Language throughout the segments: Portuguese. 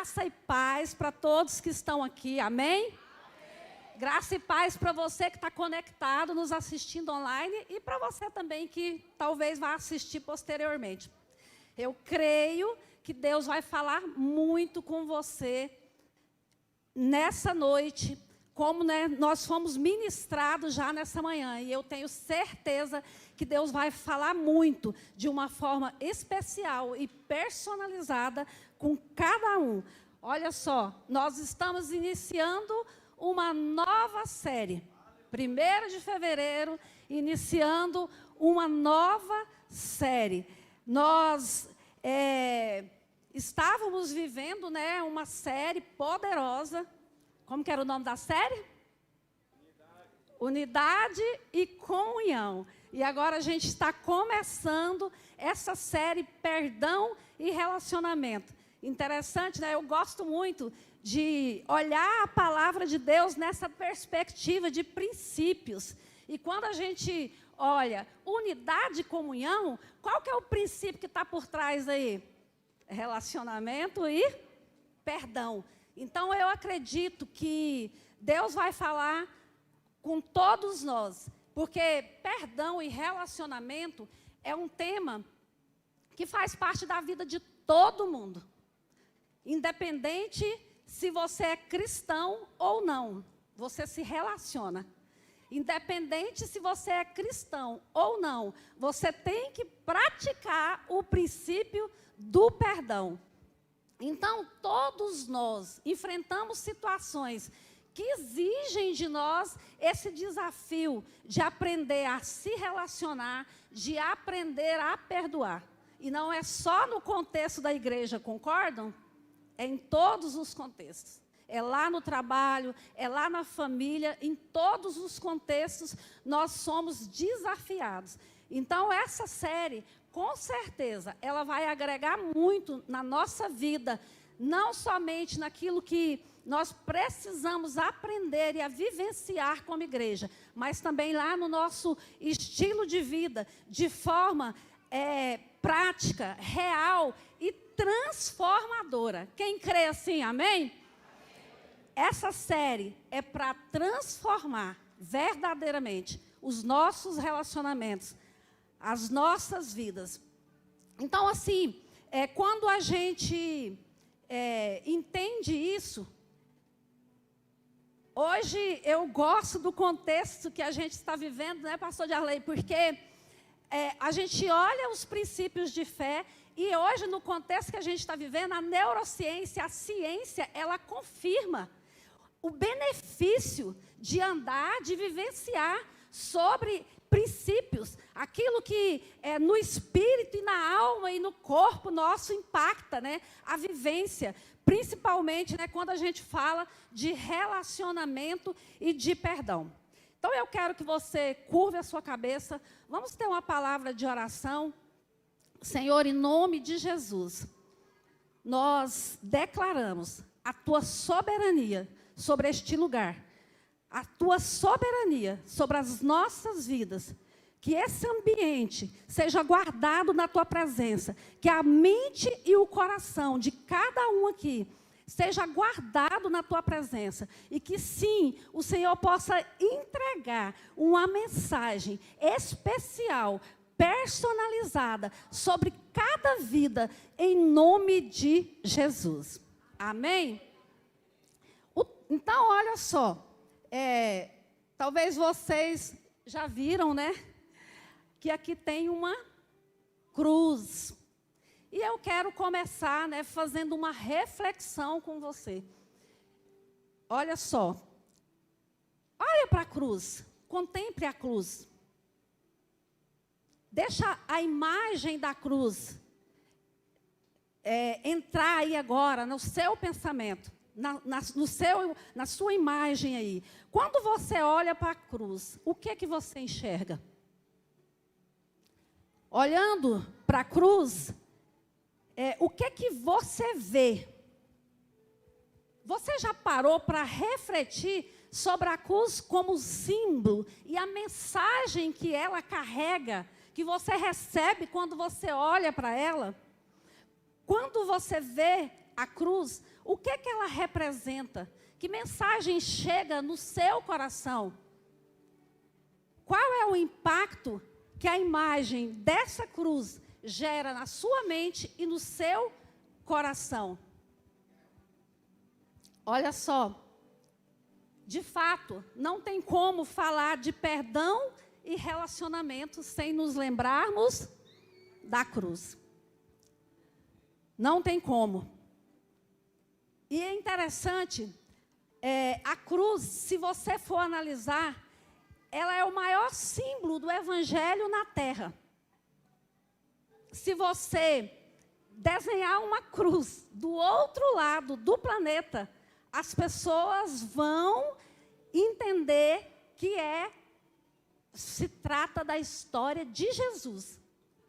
Graça e paz para todos que estão aqui, amém? Amém. Graça e paz para você que está conectado, nos assistindo online, e para você também que talvez vá assistir posteriormente. Eu creio que Deus vai falar muito com você nessa noite, como nós fomos ministrados já nessa manhã, e eu tenho certeza que Deus vai falar muito, de uma forma especial e personalizada com cada um. Olha só, nós estamos iniciando uma nova série. 1º de fevereiro, iniciando uma nova série. Nós estávamos vivendo, uma série poderosa. Como que era o nome da série? Unidade e comunhão. E agora a gente está começando essa série Perdão e Relacionamento. Interessante, né? Eu gosto muito de olhar a palavra de Deus nessa perspectiva de princípios. E quando a gente olha unidade e comunhão, qual que é o princípio que está por trás aí? Relacionamento e perdão. Então, eu acredito que Deus vai falar com todos nós, porque perdão e relacionamento é um tema que faz parte da vida de todo mundo. Independente se você é cristão ou não, você se relaciona. Independente se você é cristão ou não, você tem que praticar o princípio do perdão. Então, todos nós enfrentamos situações que exigem de nós esse desafio de aprender a se relacionar, de aprender a perdoar. E não é só no contexto da igreja, concordam? É em todos os contextos. É lá no trabalho, é lá na família, em todos os contextos nós somos desafiados. Então, essa série, com certeza, ela vai agregar muito na nossa vida, não somente naquilo que nós precisamos aprender e a vivenciar como igreja, mas também lá no nosso estilo de vida, de forma prática, real e transformadora. Quem crê assim, amém? Essa série é para transformar verdadeiramente os nossos relacionamentos, as nossas vidas. Então, assim, quando a gente entende isso, hoje eu gosto do contexto que a gente está vivendo, né, pastor Jarley? Porque a gente olha os princípios de fé e hoje, no contexto que a gente está vivendo, a neurociência, a ciência, ela confirma o benefício de andar, de vivenciar sobre princípios, aquilo que no espírito e na alma e no corpo nosso impacta, né, a vivência, principalmente, né, quando a gente fala de relacionamento e de perdão. Então, eu quero que você curve a sua cabeça, vamos ter uma palavra de oração. Senhor, em nome de Jesus, nós declaramos a Tua soberania sobre este lugar, a Tua soberania sobre as nossas vidas, que esse ambiente seja guardado na Tua presença, que a mente e o coração de cada um aqui seja guardado na Tua presença, e que sim, o Senhor possa entregar uma mensagem especial, personalizada, sobre cada vida, em nome de Jesus. Amém? Então, olha só, talvez vocês já viram, né, que aqui tem uma cruz. E eu quero começar, né, fazendo uma reflexão com você. Olha só, olha para a cruz, contemple a cruz. Deixa a imagem da cruz entrar aí agora no seu pensamento. Na sua imagem aí. Quando você olha para a cruz, o que é que você enxerga? Olhando para a cruz, o que é que você vê? Você já parou para refletir sobre a cruz como símbolo e a mensagem que ela carrega, que você recebe quando você olha para ela? Quando você vê a cruz, o que ela representa? Que mensagem chega no seu coração? Qual é o impacto que a imagem dessa cruz gera na sua mente e no seu coração? Olha só, de fato, não tem como falar de perdão e relacionamento sem nos lembrarmos da cruz. Não tem como. E é interessante, a cruz, se você for analisar, ela é o maior símbolo do evangelho na terra. Se você desenhar uma cruz do outro lado do planeta, as pessoas vão entender que se trata da história de Jesus.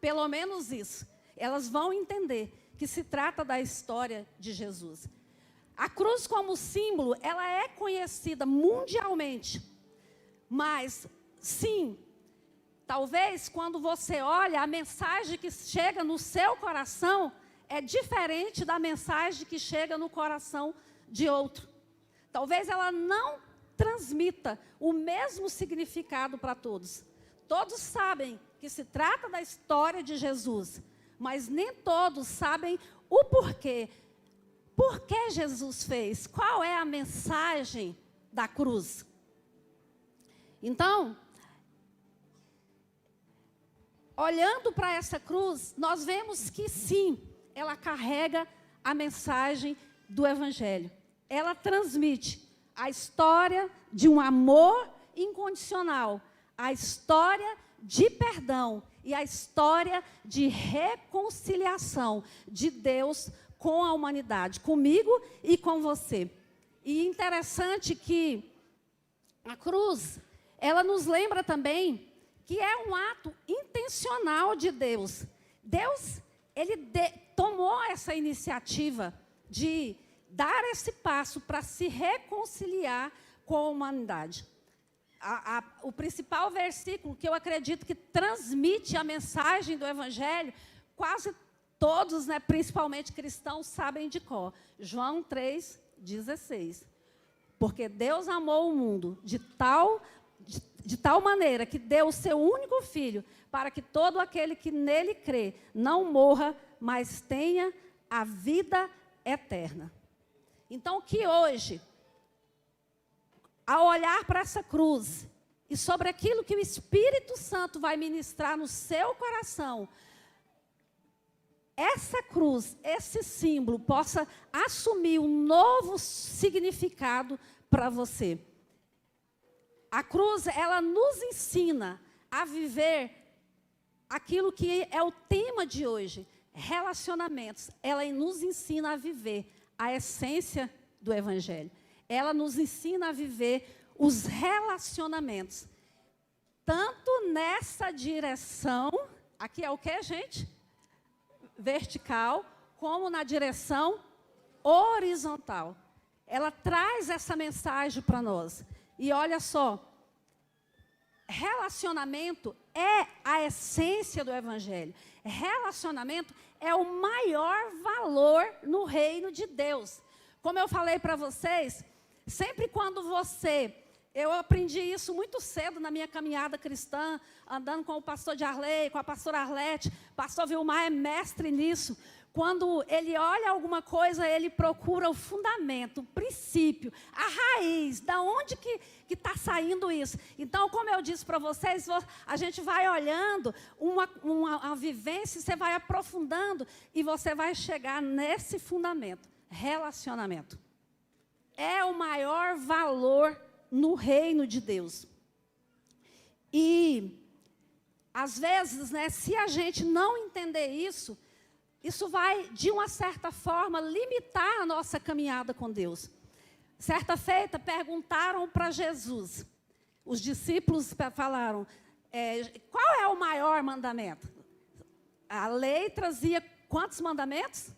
Pelo menos isso. Elas vão entender que se trata da história de Jesus. A cruz como símbolo, ela é conhecida mundialmente. Mas, sim, talvez quando você olha, a mensagem que chega no seu coração é diferente da mensagem que chega no coração de outro. Talvez ela não transmita o mesmo significado para todos. Todos sabem que se trata da história de Jesus, mas nem todos sabem o porquê. Por que Jesus fez? Qual é a mensagem da cruz? Então, olhando para essa cruz, nós vemos que sim, ela carrega a mensagem do Evangelho. Ela transmite a história de um amor incondicional, a história de perdão e a história de reconciliação de Deus com a humanidade, comigo e com você. E interessante que a cruz, ela nos lembra também que é um ato intencional de Deus. Deus, ele tomou essa iniciativa de dar esse passo para se reconciliar com a humanidade. O principal versículo que eu acredito que transmite a mensagem do Evangelho, quase todos, principalmente cristãos, sabem de cor. João 3,16. Porque Deus amou o mundo de tal maneira que deu o seu único filho, para que todo aquele que nele crê não morra, mas tenha a vida eterna. Então, que hoje, ao olhar para essa cruz, e sobre aquilo que o Espírito Santo vai ministrar no seu coração, essa cruz, esse símbolo, possa assumir um novo significado para você. A cruz, ela nos ensina a viver aquilo que é o tema de hoje, relacionamentos. Ela nos ensina a viver a essência do Evangelho. Ela nos ensina a viver os relacionamentos. Tanto nessa direção, aqui é o que, gente? Vertical, como na direção horizontal. Ela traz essa mensagem para nós. E olha só, relacionamento é a essência do Evangelho. Relacionamento é o maior valor no reino de Deus. Como eu falei para vocês, sempre quando eu aprendi isso muito cedo na minha caminhada cristã, andando com o pastor de Arley, com a pastora Arlete, o pastor Vilmar é mestre nisso. Quando ele olha alguma coisa, ele procura o fundamento, o princípio, a raiz, da onde que está saindo isso. Então, como eu disse para vocês, a gente vai olhando uma vivência, você vai aprofundando e você vai chegar nesse fundamento, relacionamento. É o maior valor no reino de Deus. E, às vezes, se a gente não entender isso vai, de uma certa forma, limitar a nossa caminhada com Deus. Certa feita, perguntaram para Jesus. Os discípulos falaram, qual é o maior mandamento? A lei trazia quantos mandamentos?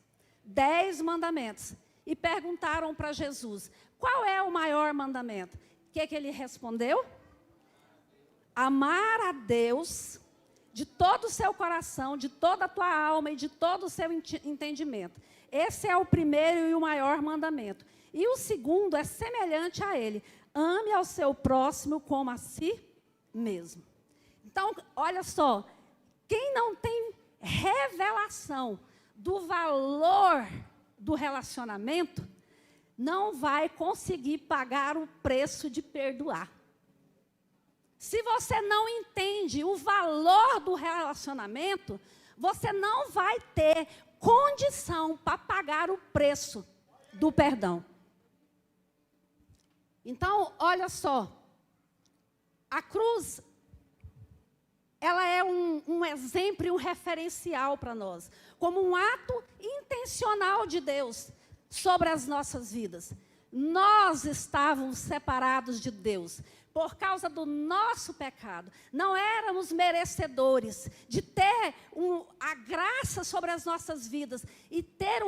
10 mandamentos. E perguntaram para Jesus, qual é o maior mandamento? O que ele respondeu? Amar a Deus de todo o seu coração, de toda a tua alma e de todo o seu entendimento. Esse é o primeiro e o maior mandamento. E o segundo é semelhante a ele. Ame ao seu próximo como a si mesmo. Então, olha só, quem não tem revelação do valor do relacionamento, não vai conseguir pagar o preço de perdoar. Se você não entende o valor do relacionamento, você não vai ter condição para pagar o preço do perdão. Então, olha só, a cruz, ela é um exemplo e um referencial para nós, como um ato intencional de Deus sobre as nossas vidas. Nós estávamos separados de Deus por causa do nosso pecado. Não éramos merecedores de ter a graça sobre as nossas vidas e ter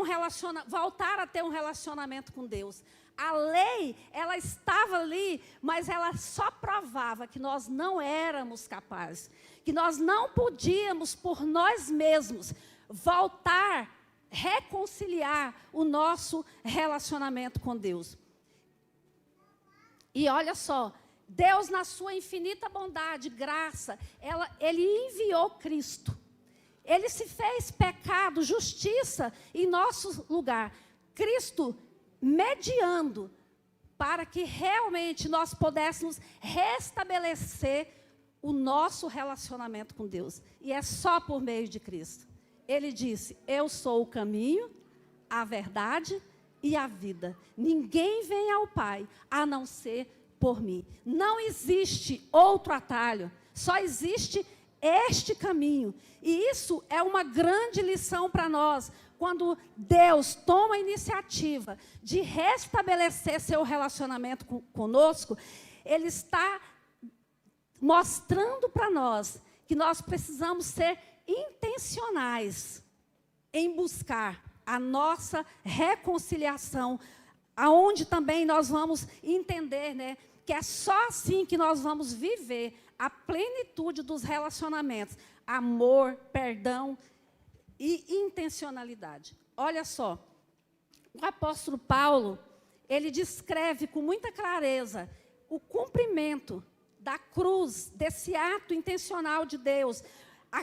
voltar a ter um relacionamento com Deus. A lei, ela estava ali, mas ela só provava que nós não éramos capazes, que nós não podíamos por nós mesmos voltar, reconciliar o nosso relacionamento com Deus. E olha só, Deus, na sua infinita bondade, graça, Ele enviou Cristo. Ele se fez pecado, justiça em nosso lugar. Cristo mediando para que realmente nós pudéssemos restabelecer o nosso relacionamento com Deus. E é só por meio de Cristo. Ele disse, eu sou o caminho, a verdade e a vida. Ninguém vem ao Pai a não ser por mim. Não existe outro atalho, só existe este caminho. E isso é uma grande lição para nós, quando Deus toma a iniciativa de restabelecer seu relacionamento conosco, Ele está mostrando para nós que nós precisamos ser intencionais em buscar a nossa reconciliação, aonde também nós vamos entender, né, que é só assim que nós vamos viver a plenitude dos relacionamentos, amor, perdão e intencionalidade. Olha só, o apóstolo Paulo, ele descreve com muita clareza o cumprimento da cruz, desse ato intencional de Deus,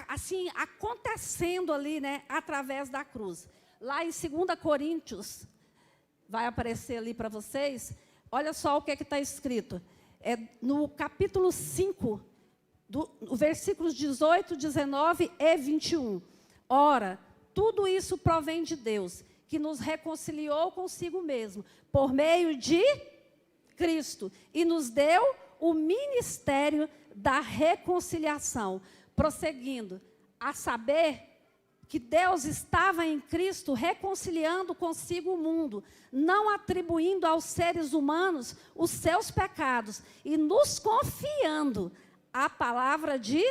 assim, acontecendo ali, né, através da cruz. Lá em 2 Coríntios, vai aparecer ali para vocês, olha só o que está escrito. É no capítulo 5, versículos 18, 19 e 21. Ora, tudo isso provém de Deus, que nos reconciliou consigo mesmo, por meio de Cristo, e nos deu o ministério da reconciliação, prosseguindo, a saber que Deus estava em Cristo reconciliando consigo o mundo, não atribuindo aos seres humanos os seus pecados, e nos confiando a palavra de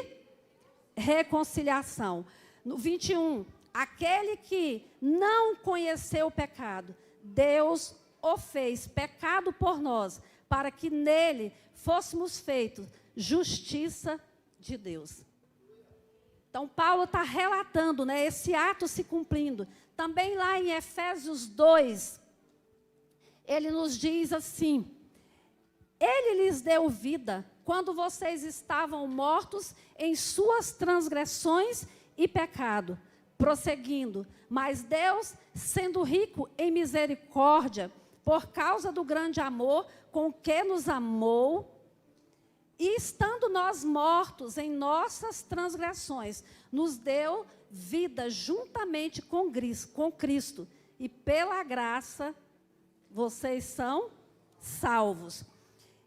reconciliação. No 21, aquele que não conheceu o pecado, Deus o fez pecado por nós, para que nele fôssemos feitos justiça de Deus. Então, Paulo está relatando, né, esse ato se cumprindo. Também lá em Efésios 2, ele nos diz assim, ele lhes deu vida quando vocês estavam mortos em suas transgressões e pecado, prosseguindo, mas Deus, sendo rico em misericórdia, por causa do grande amor com que nos amou, e estando nós mortos em nossas transgressões, nos deu vida juntamente com Cristo, e pela graça vocês são salvos.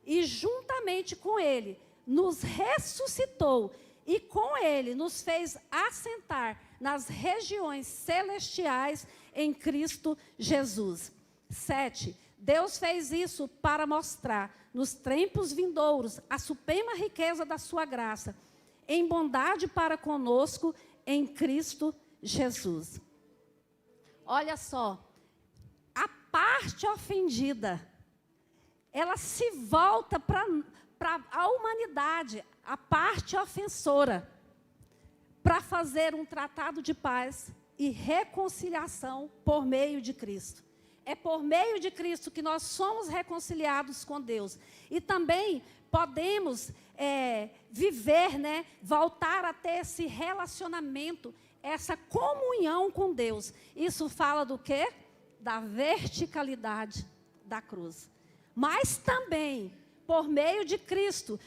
E juntamente com Ele nos ressuscitou, e com Ele nos fez assentar nas regiões celestiais em Cristo Jesus. 7. Deus fez isso para mostrar nos tempos vindouros a suprema riqueza da sua graça, em bondade para conosco em Cristo Jesus. Olha só, a parte ofendida, ela se volta para a humanidade, a parte ofensora, para fazer um tratado de paz e reconciliação por meio de Cristo. É por meio de Cristo que nós somos reconciliados com Deus. E também podemos viver, né, voltar a ter esse relacionamento, essa comunhão com Deus. Isso fala do quê? Da verticalidade da cruz. Mas também, por meio de Cristo,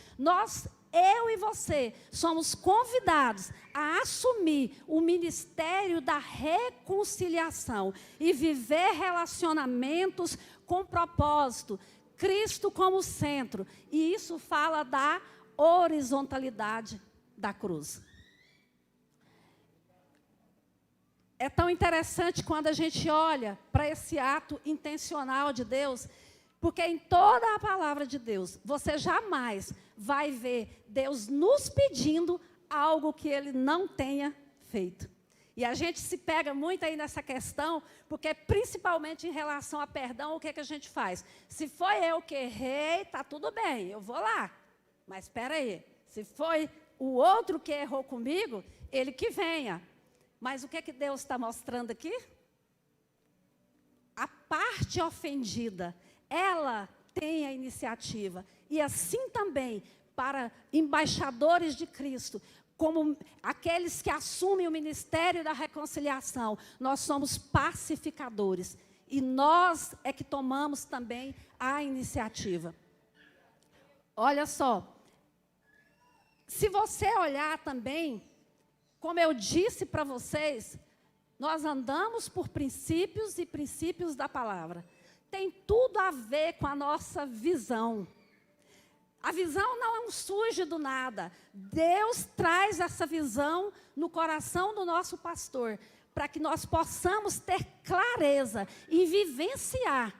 eu e você, somos convidados a assumir o ministério da reconciliação e viver relacionamentos com propósito, Cristo como centro. E isso fala da horizontalidade da cruz. É tão interessante quando a gente olha para esse ato intencional de Deus, porque em toda a palavra de Deus, você jamais vai ver Deus nos pedindo algo que Ele não tenha feito. E a gente se pega muito aí nessa questão, porque principalmente em relação a perdão, o que a gente faz? Se foi eu que errei, está tudo bem, eu vou lá. Mas espera aí, se foi o outro que errou comigo, ele que venha. Mas o que Deus está mostrando aqui? A parte ofendida, ela tem a iniciativa. E assim também, para embaixadores de Cristo, como aqueles que assumem o ministério da reconciliação, nós somos pacificadores. E nós é que tomamos também a iniciativa. Olha só, se você olhar também, como eu disse para vocês, nós andamos por princípios e princípios da palavra. Tem tudo a ver com a nossa visão. A visão não surge do nada. Deus traz essa visão no coração do nosso pastor, para que nós possamos ter clareza e vivenciar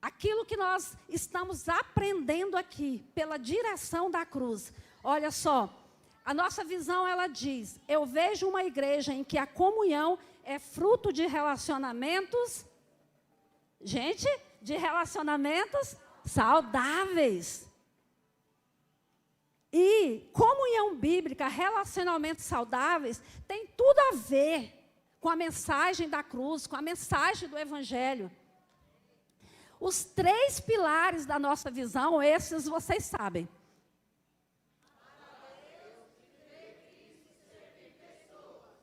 aquilo que nós estamos aprendendo aqui, pela direção da cruz. Olha só, a nossa visão, ela diz, eu vejo uma igreja em que a comunhão é fruto de relacionamentos, de relacionamentos saudáveis. E comunhão bíblica, relacionamentos saudáveis, tem tudo a ver com a mensagem da cruz, com a mensagem do Evangelho. Os 3 pilares da nossa visão, esses vocês sabem.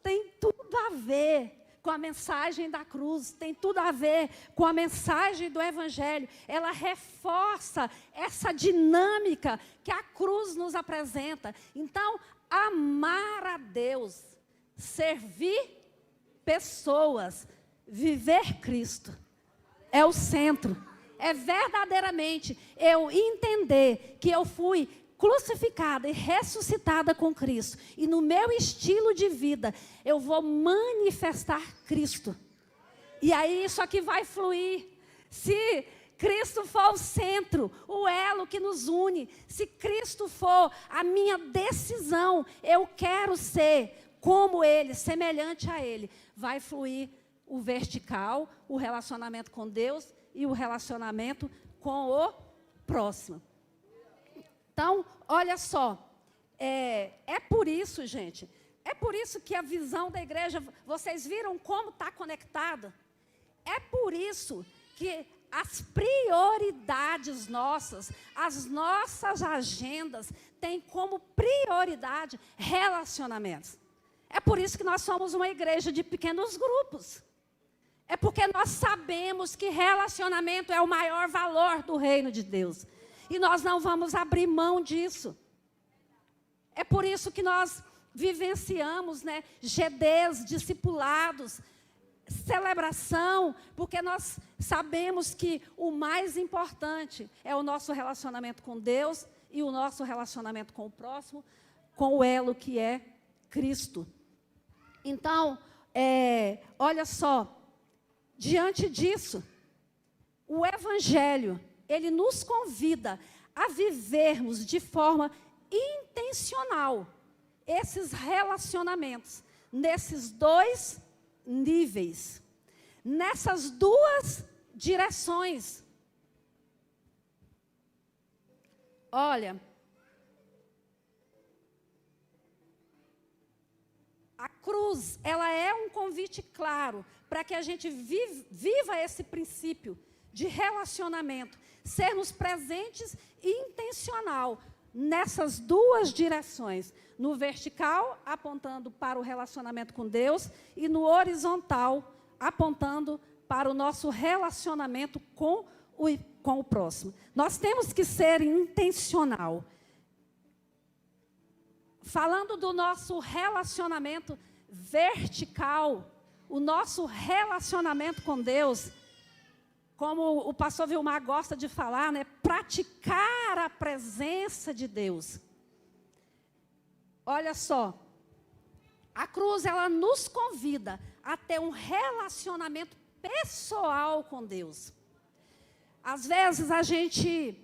Tem tudo a ver com a mensagem da cruz, tem tudo a ver com a mensagem do Evangelho. Ela reforça essa dinâmica que a cruz nos apresenta. Então, amar a Deus, servir pessoas, viver Cristo, é o centro. É verdadeiramente eu entender que eu fui crucificada e ressuscitada com Cristo. E no meu estilo de vida, eu vou manifestar Cristo. E aí isso aqui vai fluir. Se Cristo for o centro, o elo que nos une, se Cristo for a minha decisão, eu quero ser como Ele, semelhante a Ele, vai fluir o vertical, o relacionamento com Deus e o relacionamento com o próximo. Então, olha só, é por isso, gente, é por isso que a visão da igreja, vocês viram como está conectada? É por isso que as prioridades nossas, as nossas agendas, têm como prioridade relacionamentos. É por isso que nós somos uma igreja de pequenos grupos. É porque nós sabemos que relacionamento é o maior valor do reino de Deus. E nós não vamos abrir mão disso. É por isso que nós vivenciamos, né, GDs, discipulados, celebração, porque nós sabemos que o mais importante é o nosso relacionamento com Deus e o nosso relacionamento com o próximo, com o elo que é Cristo. Então, olha só, diante disso, o Evangelho, ele nos convida a vivermos de forma intencional esses relacionamentos, nesses 2 níveis, nessas 2 direções. Olha, a cruz, ela é um convite claro para que a gente viva esse princípio de relacionamento, sermos presentes e intencional nessas duas direções, no vertical, apontando para o relacionamento com Deus, e no horizontal, apontando para o nosso relacionamento com o próximo. Nós temos que ser intencional. Falando do nosso relacionamento vertical, o nosso relacionamento com Deus, como o pastor Vilmar gosta de falar, né? Praticar a presença de Deus. Olha só, a cruz, ela nos convida a ter um relacionamento pessoal com Deus. Às vezes a gente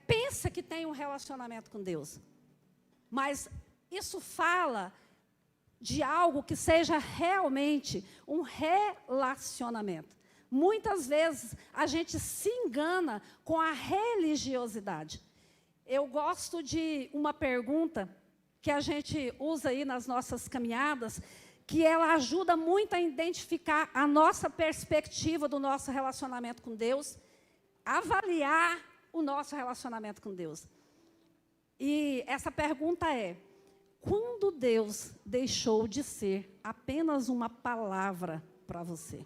pensa que tem um relacionamento com Deus, mas isso fala de algo que seja realmente um relacionamento. Muitas vezes a gente se engana com a religiosidade. Eu gosto de uma pergunta que a gente usa aí nas nossas caminhadas, que ela ajuda muito a identificar a nossa perspectiva do nosso relacionamento com Deus, avaliar o nosso relacionamento com Deus. E essa pergunta é: quando Deus deixou de ser apenas uma palavra para você?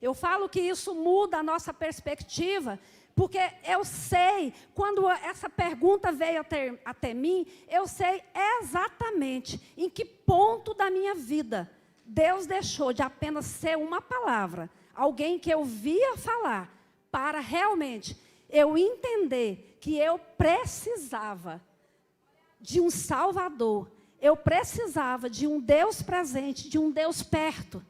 Eu falo que isso muda a nossa perspectiva, porque eu sei, quando essa pergunta veio até mim, eu sei exatamente em que ponto da minha vida Deus deixou de apenas ser uma palavra, alguém que eu via falar, para realmente eu entender que eu precisava de um Salvador, eu precisava de um Deus presente, de um Deus perto.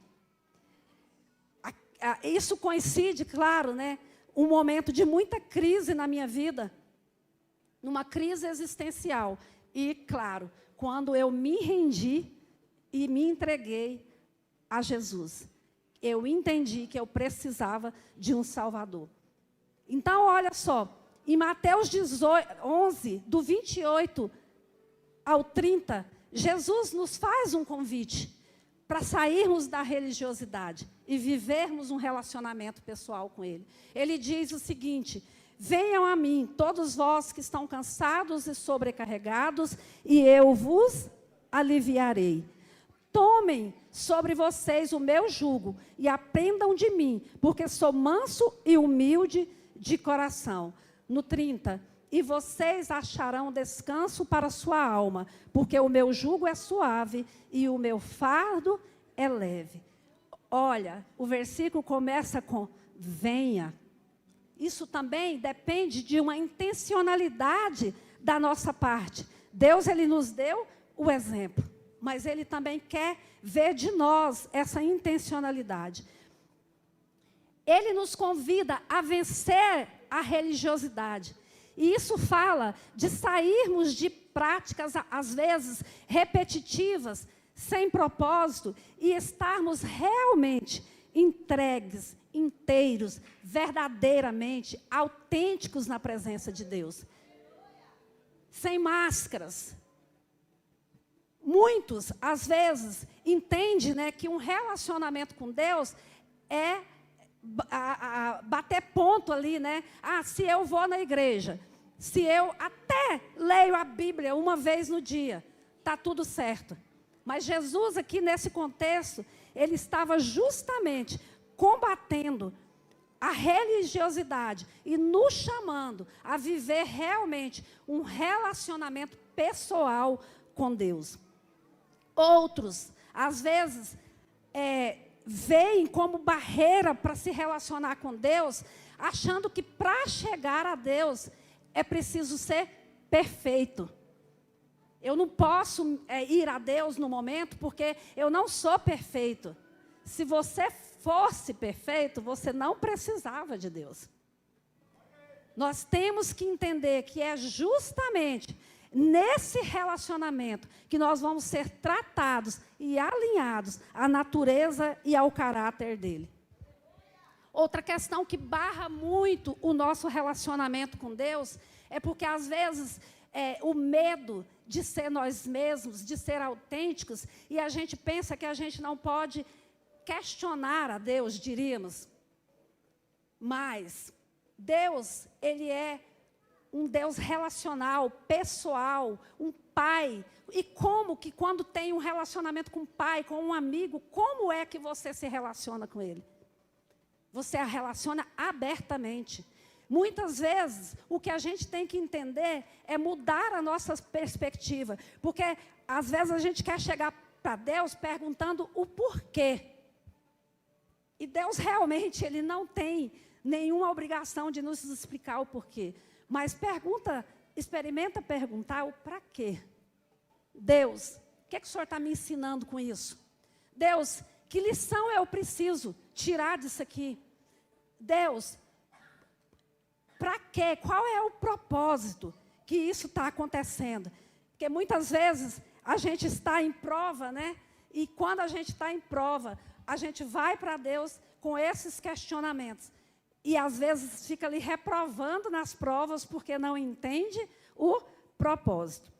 Isso coincide, claro, né, um momento de muita crise na minha vida, numa crise existencial. E, claro, quando eu me rendi e me entreguei a Jesus, eu entendi que eu precisava de um Salvador. Então, olha só, em Mateus 11, do 28 ao 30, Jesus nos faz um convite para sairmos da religiosidade e vivermos um relacionamento pessoal com Ele. Ele diz o seguinte: venham a mim, todos vós que estão cansados e sobrecarregados, e eu vos aliviarei. Tomem sobre vocês o meu jugo e aprendam de mim, porque sou manso e humilde de coração. No 30, e vocês acharão descanso para a sua alma, porque o meu jugo é suave e o meu fardo é leve. Olha, o versículo começa com venha. Isso também depende de uma intencionalidade da nossa parte. Deus, Ele nos deu o exemplo, mas Ele também quer ver de nós essa intencionalidade. Ele nos convida a vencer a religiosidade. E isso fala de sairmos de práticas, às vezes, repetitivas, sem propósito, e estarmos realmente entregues, inteiros, verdadeiramente autênticos na presença de Deus. Sem máscaras. Muitos, às vezes, entendem, né, que um relacionamento com Deus é bater ponto ali, né? Se eu vou na igreja, se eu até leio a Bíblia uma vez no dia, está tudo certo. Mas Jesus aqui nesse contexto, Ele estava justamente combatendo a religiosidade e nos chamando a viver realmente um relacionamento pessoal com Deus. Outros, às vezes, veem como barreira para se relacionar com Deus, achando que para chegar a Deus é preciso ser perfeito. Eu não posso ir a Deus no momento porque eu não sou perfeito. Se você fosse perfeito, você não precisava de Deus. Nós temos que entender que é justamente nesse relacionamento que nós vamos ser tratados e alinhados à natureza e ao caráter dele. Outra questão que barra muito o nosso relacionamento com Deus é porque, às vezes, o medo de ser nós mesmos, de ser autênticos, e a gente pensa que a gente não pode questionar a Deus, diríamos. Mas Deus, Ele é um Deus relacional, pessoal, um pai. E como que quando tem um relacionamento com um pai, com um amigo, como é que você se relaciona com ele? Você a relaciona abertamente. Muitas vezes, o que a gente tem que entender é mudar a nossa perspectiva. Porque, às vezes, a gente quer chegar para Deus perguntando o porquê. E Deus, realmente, Ele não tem nenhuma obrigação de nos explicar o porquê. Mas experimenta perguntar o para quê. Deus, o que o Senhor está me ensinando com isso? Deus, que lição eu preciso tirar disso aqui? Deus, para quê? Qual é o propósito que isso está acontecendo? Porque muitas vezes a gente está em prova, né? E quando a gente está em prova, a gente vai para Deus com esses questionamentos. E às vezes fica ali reprovando nas provas porque não entende o propósito.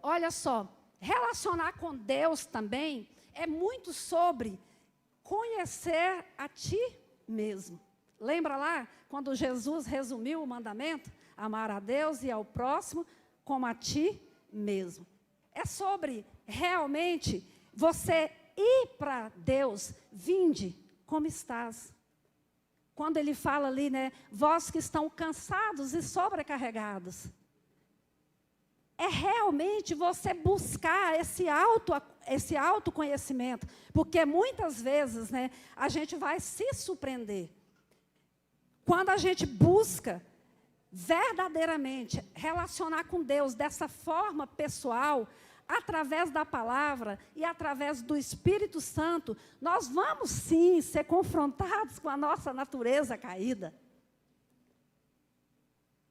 Olha só, relacionar com Deus também é muito sobre conhecer a ti mesmo. Lembra lá, quando Jesus resumiu o mandamento? Amar a Deus e ao próximo como a ti mesmo. É sobre, realmente, você ir para Deus, vinde como estás. Quando ele fala ali, né, vós que estão cansados e sobrecarregados. É realmente você buscar esse autoconhecimento. Porque muitas vezes, né, a gente vai se surpreender. Quando a gente busca verdadeiramente relacionar com Deus dessa forma pessoal, através da palavra e através do Espírito Santo, nós vamos sim ser confrontados com a nossa natureza caída.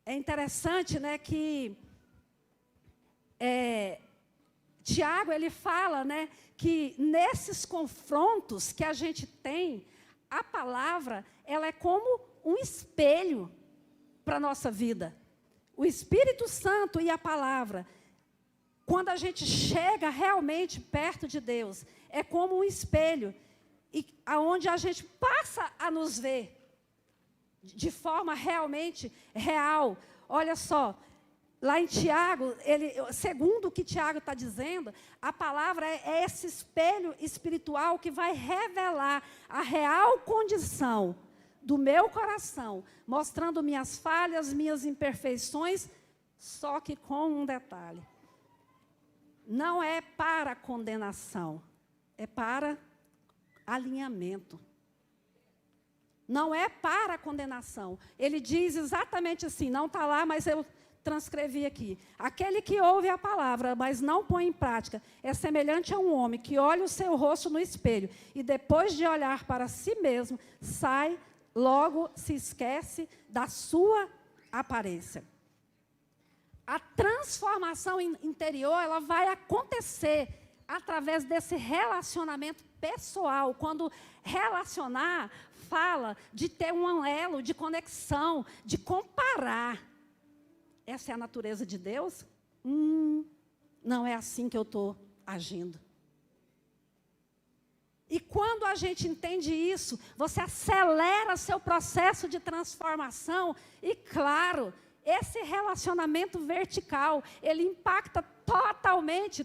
É interessante, né, que Tiago, ele fala, né, que nesses confrontos que a gente tem, a palavra, ela é como um espelho para a nossa vida. O Espírito Santo e a palavra, quando a gente chega realmente perto de Deus, é como um espelho, onde a gente passa a nos ver de forma realmente real. Olha só, lá em Tiago, segundo o que Tiago está dizendo, a palavra é esse espelho espiritual que vai revelar a real condição do meu coração, mostrando minhas falhas, minhas imperfeições, só que com um detalhe. Não é para condenação, é para alinhamento. Não é para condenação. Ele diz exatamente assim, não está lá, mas eu transcrevi aqui. Aquele que ouve a palavra, mas não põe em prática, é semelhante a um homem que olha o seu rosto no espelho e depois de olhar para si mesmo, sai, logo se esquece da sua aparência. A transformação interior, ela vai acontecer através desse relacionamento pessoal. Quando relacionar, fala de ter um elo de conexão, de comparar. Essa é a natureza de Deus? Não é assim que eu estou agindo. E quando a gente entende isso, você acelera seu processo de transformação e, claro, esse relacionamento vertical, ele impacta totalmente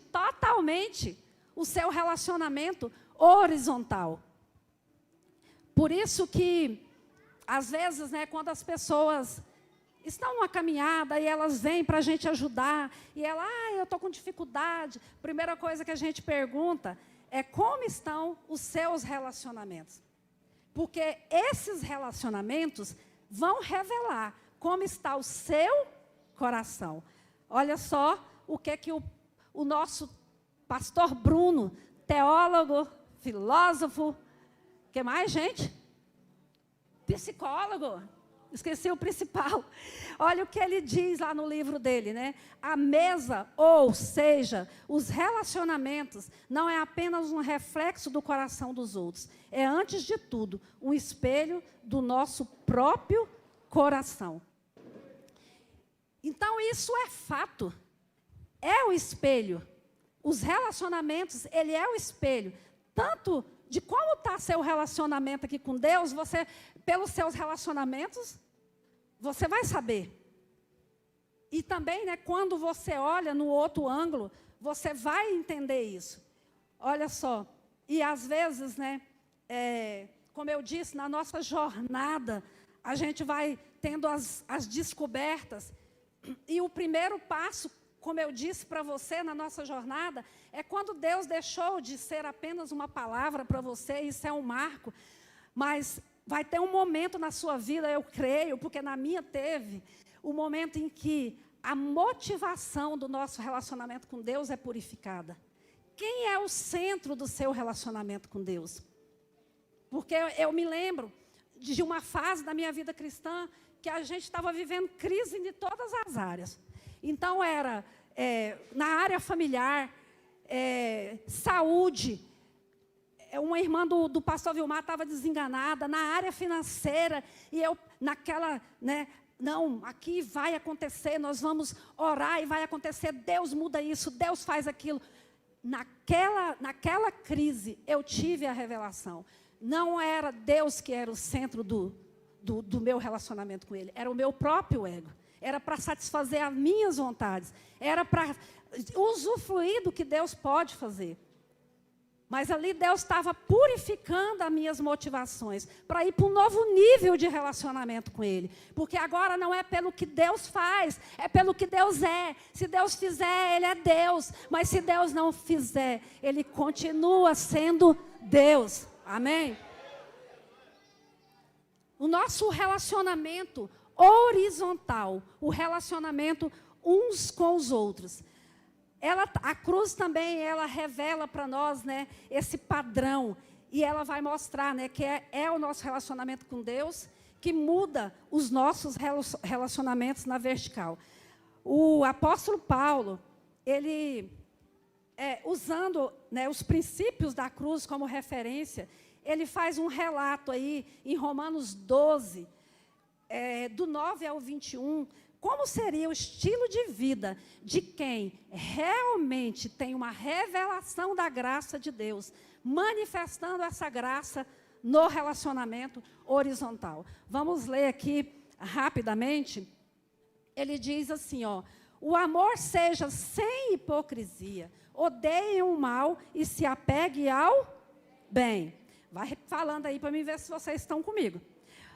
o seu relacionamento horizontal. Por isso que, às vezes, né, quando as pessoas estão numa caminhada e elas vêm para a gente ajudar, e ela, eu estou com dificuldade, primeira coisa que a gente pergunta é como estão os seus relacionamentos. Porque esses relacionamentos vão revelar como está o seu coração. Olha só o que o nosso pastor Bruno, teólogo, filósofo, que mais, gente? Psicólogo. Esqueci o principal. Olha o que ele diz lá no livro dele, né? A mesa, ou seja, os relacionamentos, não é apenas um reflexo do coração dos outros. É, antes de tudo, um espelho do nosso próprio coração. Então, isso é fato. É o espelho. Os relacionamentos, ele é o espelho. Tanto de como está seu relacionamento aqui com Deus, você, pelos seus relacionamentos, você vai saber. E também, né, quando você olha no outro ângulo, você vai entender isso. Olha só, e às vezes, né, como eu disse, na nossa jornada, a gente vai tendo as descobertas. E o primeiro passo, como eu disse para você na nossa jornada, é quando Deus deixou de ser apenas uma palavra para você, isso é um marco. Mas vai ter um momento na sua vida, eu creio, porque na minha teve, o momento em que a motivação do nosso relacionamento com Deus é purificada. Quem é o centro do seu relacionamento com Deus? Porque eu me lembro de uma fase da minha vida cristã que a gente estava vivendo crise de todas as áreas. Então, era na área familiar, saúde. Uma irmã do pastor Vilmar estava desenganada, na área financeira, e eu, naquela, né, não, aqui vai acontecer, nós vamos orar e vai acontecer, Deus muda isso, Deus faz aquilo. Naquela crise, eu tive a revelação. Não era Deus que era o centro do meu relacionamento com Ele, era o meu próprio ego. Era para satisfazer as minhas vontades, era para usufruir do que Deus pode fazer. Mas ali Deus estava purificando as minhas motivações para ir para um novo nível de relacionamento com Ele. Porque agora não é pelo que Deus faz, é pelo que Deus é. Se Deus fizer, Ele é Deus. Mas se Deus não fizer, Ele continua sendo Deus. Amém? O nosso relacionamento horizontal, o relacionamento uns com os outros. A cruz também, ela revela para nós, né, esse padrão. E ela vai mostrar, né, que é o nosso relacionamento com Deus que muda os nossos relacionamentos na vertical. O apóstolo Paulo, ele, usando, né, os princípios da cruz como referência, ele faz um relato aí em Romanos 12, do 9 ao 21, como seria o estilo de vida de quem realmente tem uma revelação da graça de Deus, manifestando essa graça no relacionamento horizontal. Vamos ler aqui rapidamente. Ele diz assim, ó: o amor seja sem hipocrisia, odeiem o mal e se apegue ao bem. Vai falando aí para mim ver se vocês estão comigo.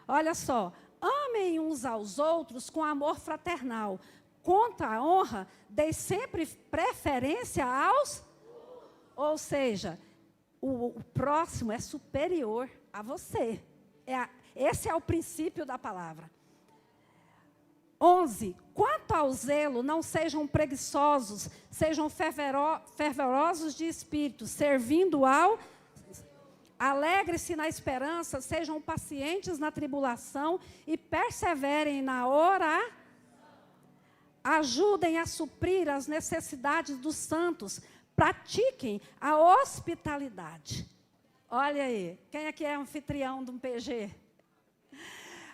Olha só. Amem uns aos outros com amor fraternal. Contra a honra, dê sempre preferência aos... Ou seja, o próximo é superior a você. Esse é o princípio da palavra. 11. Quanto ao zelo, não sejam preguiçosos, sejam fervorosos de espírito, servindo ao... Alegre-se na esperança, sejam pacientes na tribulação e perseverem na oração. Ajudem a suprir as necessidades dos santos. Pratiquem a hospitalidade. Olha aí, quem aqui é anfitrião de um PG?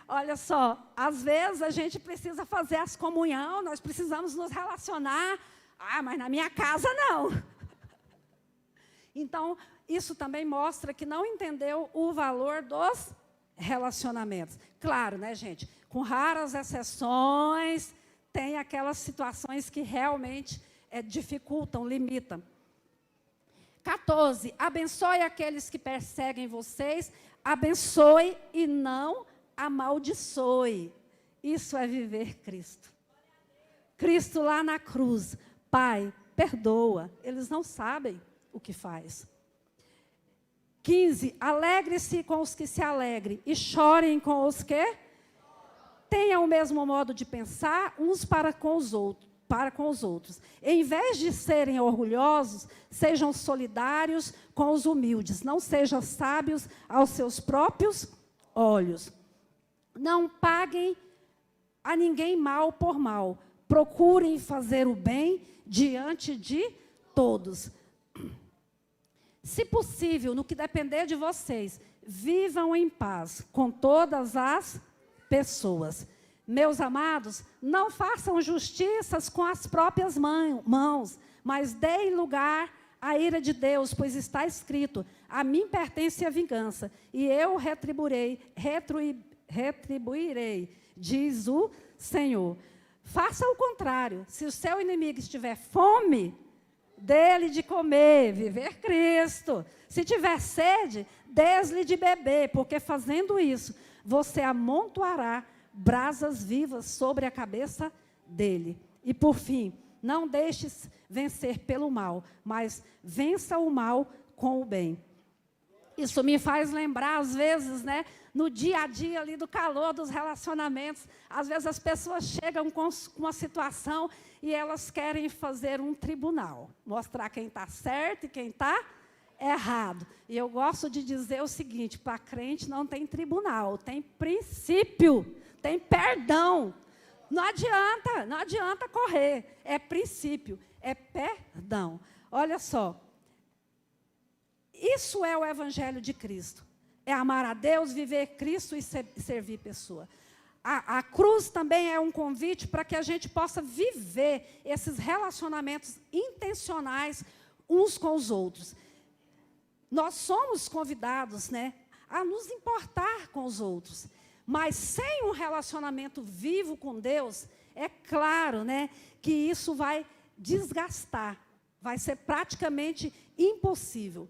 Olha só, às vezes a gente precisa fazer as comunhão, nós precisamos nos relacionar. Ah, mas na minha casa não. Então, isso também mostra que não entendeu o valor dos relacionamentos. Claro, né, gente? Com raras exceções, tem aquelas situações que realmente dificultam, limitam. 14. Abençoe aqueles que perseguem vocês, abençoe e não amaldiçoe. Isso é viver Cristo. Cristo lá na cruz. Pai, perdoa, eles não sabem o que faz. 15. Alegre-se com os que se alegrem e chorem com os que tenham o mesmo modo de pensar uns para com os outros. Em vez de serem orgulhosos, sejam solidários com os humildes. Não sejam sábios aos seus próprios olhos. Não paguem a ninguém mal por mal. Procurem fazer o bem diante de todos. Se possível, no que depender de vocês, vivam em paz com todas as pessoas. meus amados, não façam justiças com as próprias mãos, mas deem lugar à ira de Deus, pois está escrito: a mim pertence a vingança, e eu retribuirei, diz o Senhor. Faça o contrário. Se o seu inimigo estiver fome, dê-lhe de comer, viver Cristo. Se tiver sede, dê-lhe de beber, porque fazendo isso, você amontoará brasas vivas sobre a cabeça dele. E por fim, não deixes vencer pelo mal, mas vença o mal com o bem. Isso me faz lembrar, às vezes, né, no dia a dia ali do calor dos relacionamentos, às vezes as pessoas chegam com uma situação e elas querem fazer um tribunal, mostrar quem está certo e quem está errado. E eu gosto de dizer o seguinte: para crente não tem tribunal, tem princípio, tem perdão. Não adianta correr, é princípio, é perdão. Olha só, isso é o Evangelho de Cristo. É amar a Deus, viver Cristo e servir pessoa. A cruz também é um convite para que a gente possa viver esses relacionamentos intencionais uns com os outros. Nós somos convidados, né, a nos importar com os outros. Mas sem um relacionamento vivo com Deus, é claro, né, que isso vai desgastar. Vai ser praticamente impossível.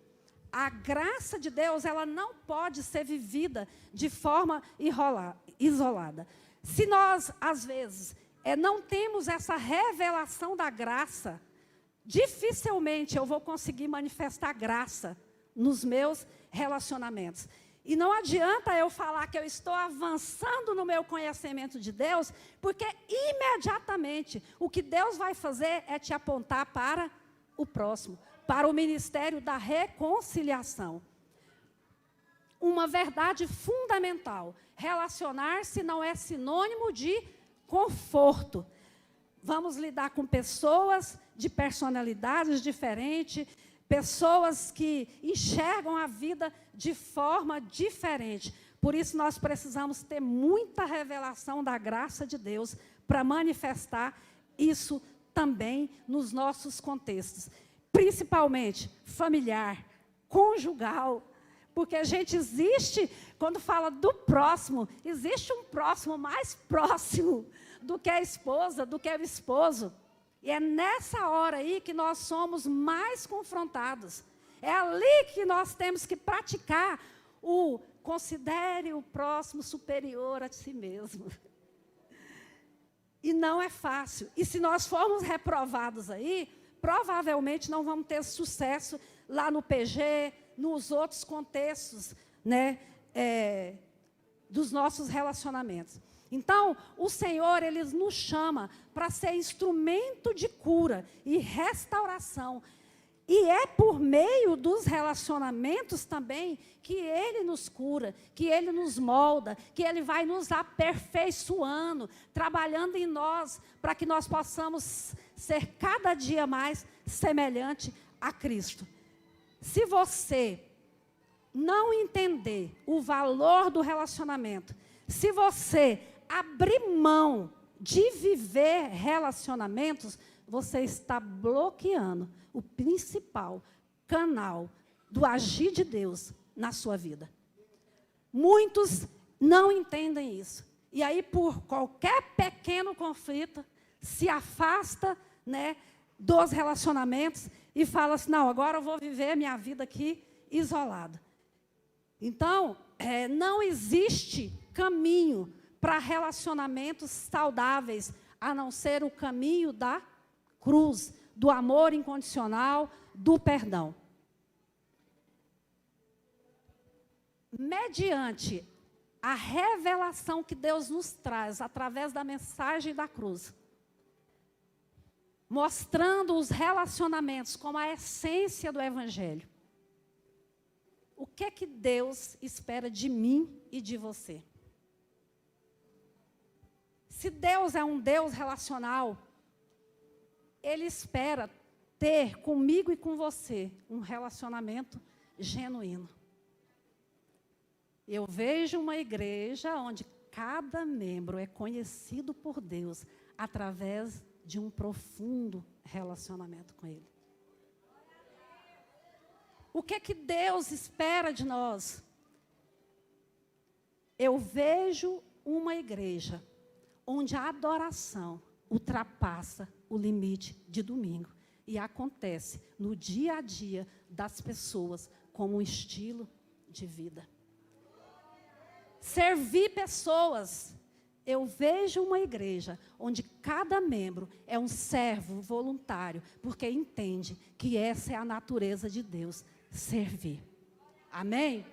A graça de Deus, ela não pode ser vivida de forma isolada. Se nós, às vezes, não temos essa revelação da graça, dificilmente eu vou conseguir manifestar graça nos meus relacionamentos. E não adianta eu falar que eu estou avançando no meu conhecimento de Deus, porque imediatamente o que Deus vai fazer é te apontar para o próximo, para o ministério da reconciliação. Uma verdade fundamental: relacionar-se não é sinônimo de conforto. Vamos lidar com pessoas de personalidades diferentes, pessoas que enxergam a vida de forma diferente. Por isso, nós precisamos ter muita revelação da graça de Deus para manifestar isso também nos nossos contextos. Principalmente familiar, conjugal, porque a gente existe, quando fala do próximo, existe um próximo mais próximo do que a esposa, do que o esposo. E é nessa hora aí que nós somos mais confrontados. É ali que nós temos que praticar o considere o próximo superior a si mesmo. E não é fácil. E se nós formos reprovados aí, provavelmente não vamos ter sucesso lá no PG, nos outros contextos, né, dos nossos relacionamentos. Então, o Senhor, Ele nos chama para ser instrumento de cura e restauração. E é por meio dos relacionamentos também que Ele nos cura, que Ele nos molda, que Ele vai nos aperfeiçoando, trabalhando em nós, para que nós possamos ser cada dia mais semelhante a Cristo. Se você não entender o valor do relacionamento, se você abrir mão de viver relacionamentos, você está bloqueando o principal canal do agir de Deus na sua vida. Muitos não entendem isso. E aí, por qualquer pequeno conflito, se afasta, né, dos relacionamentos e fala assim: não, agora eu vou viver a minha vida aqui isolada. Então, não existe caminho para relacionamentos saudáveis, a não ser o caminho da cruz, do amor incondicional, do perdão. Mediante a revelação que Deus nos traz através da mensagem da cruz, mostrando os relacionamentos como a essência do Evangelho, o que é que Deus espera de mim e de você? Se Deus é um Deus relacional, Ele espera ter comigo e com você um relacionamento genuíno. Eu vejo uma igreja onde cada membro é conhecido por Deus através de um profundo relacionamento com Ele. O que é que Deus espera de nós? Eu vejo uma igreja onde a adoração ultrapassa o limite de domingo e acontece no dia a dia das pessoas como um estilo de vida. Servir pessoas. Eu vejo uma igreja onde cada membro é um servo voluntário, porque entende que essa é a natureza de Deus, servir. Amém?